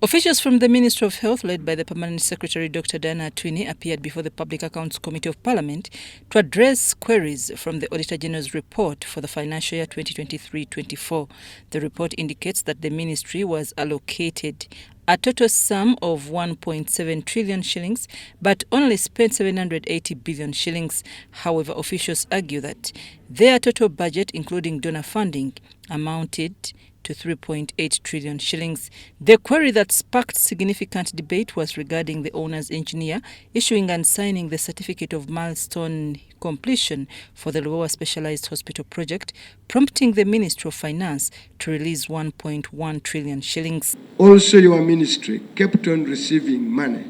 Officials from the Ministry of Health, led by the Permanent Secretary Dr. Diana Atwine, appeared before the Public Accounts Committee of Parliament to address queries from the Auditor General's report for the financial year 2023-24. The report indicates that the ministry was allocated a total sum of 1.7 trillion shillings, but only spent 780 billion shillings. However, officials argue that their total budget, including donor funding, amounted to 3.8 trillion shillings. The query that sparked significant debate was regarding the owner's engineer issuing and signing the certificate of milestone completion for the Lubowa specialized hospital project, prompting the Ministry of Finance to release 1.1 trillion shillings. Also, your ministry kept on receiving money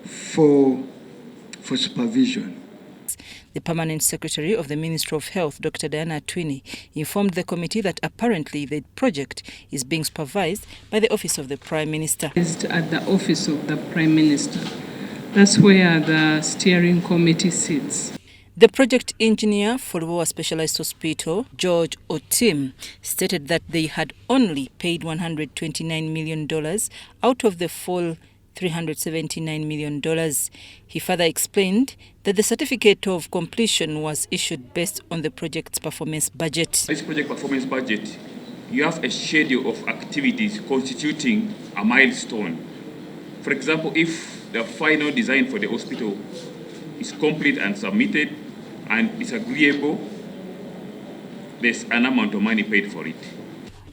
for supervision. The Permanent Secretary of the Ministry of Health, Dr. Diana Atwine, informed the committee that apparently the project is being supervised by the Office of the Prime Minister. At the Office of the Prime Minister. That's where the steering committee sits. The project engineer for Lubowa Specialized Hospital, George Otim, stated that they had only paid $129 million out of the full $379 million. He further explained that the certificate of completion was issued based on the project's performance budget. This project performance budget, you have a schedule of activities constituting a milestone. For example, if the final design for the hospital is complete and submitted and is agreeable, there's an amount of money paid for it.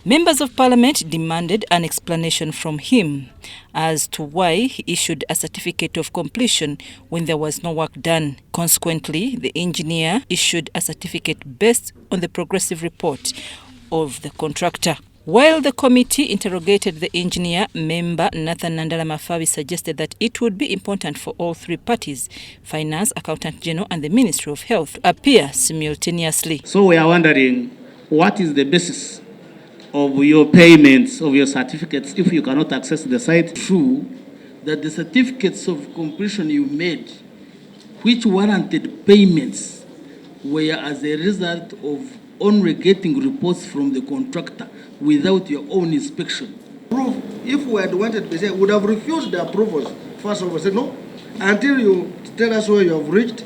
Members of Parliament demanded an explanation from him as to why he issued a certificate of completion when there was no work done. Consequently, the engineer issued a certificate based on the progressive report of the contractor. While the committee interrogated the engineer, member Nathan Mafabi suggested that it would be important for all three parties, Finance, Accountant General and the Ministry of Health, to appear simultaneously. So we are wondering, what is the basis of your payments, of your certificates, if you cannot access the site? True that the certificates of completion you made, which warranted payments, were as a result of only getting reports from the contractor without your own inspection. Proof, if we had wanted to say, would have refused the approvals. First of all, said no, until you tell us where you have reached,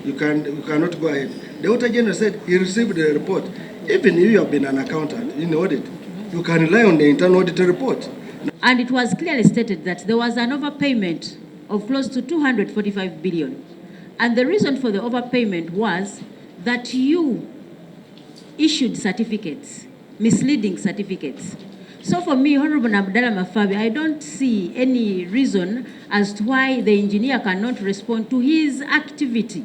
you cannot go ahead. The Auditor General said he received the report. Even if you have been an accountant in audit, you can rely on the internal auditor report. And it was clearly stated that there was an overpayment of close to 245 billion. And the reason for the overpayment was that you issued certificates, misleading certificates. So for me, Honorable Abdallah Mafabi, I don't see any reason as to why the engineer cannot respond to his activity.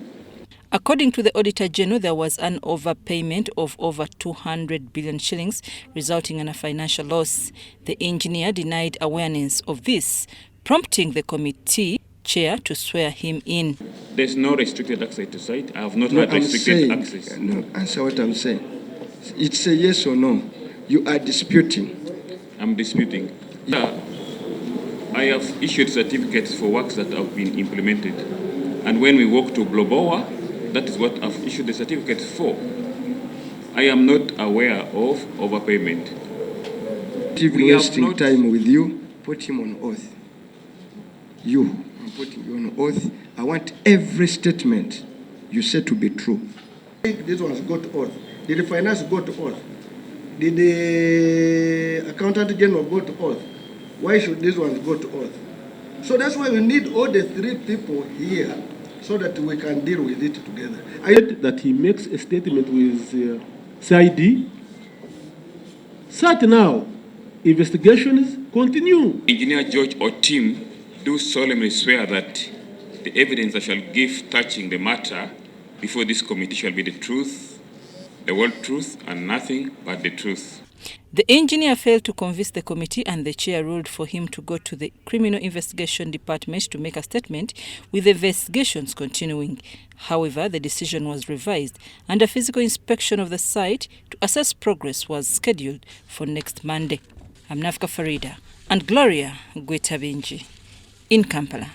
According to the Auditor General, there was an overpayment of over 200 billion shillings, resulting in a financial loss. The engineer denied awareness of this, prompting the committee chair to swear him in. There's no restricted access to site. I have not had restricted access. No, answer what I'm saying. It's a yes or no. You are disputing. I'm disputing. I have issued certificates for works that have been implemented. And when we walk to Lubowa, that is what I've issued the certificates for. I am not aware of overpayment. If wasting time with you, put him on oath. I'm putting you on oath. I want every statement you say to be true. This one's got oath. Did the finance go to oath? Did the accountant general go to oath? Why should this one go to oath? So that's why we need all the three people here, so that we can deal with it together. I heard that he makes a statement with CID. Start now. Investigations continue. Engineer George Otim do solemnly swear that the evidence I shall give touching the matter before this committee shall be the truth, the whole truth, and nothing but the truth. The engineer failed to convince the committee, and the chair ruled for him to go to the Criminal Investigation Department to make a statement, with the investigations continuing. However, the decision was revised, and a physical inspection of the site to assess progress was scheduled for next Monday. I'm Nafka Farida and Gloria Gwetabinji in Kampala.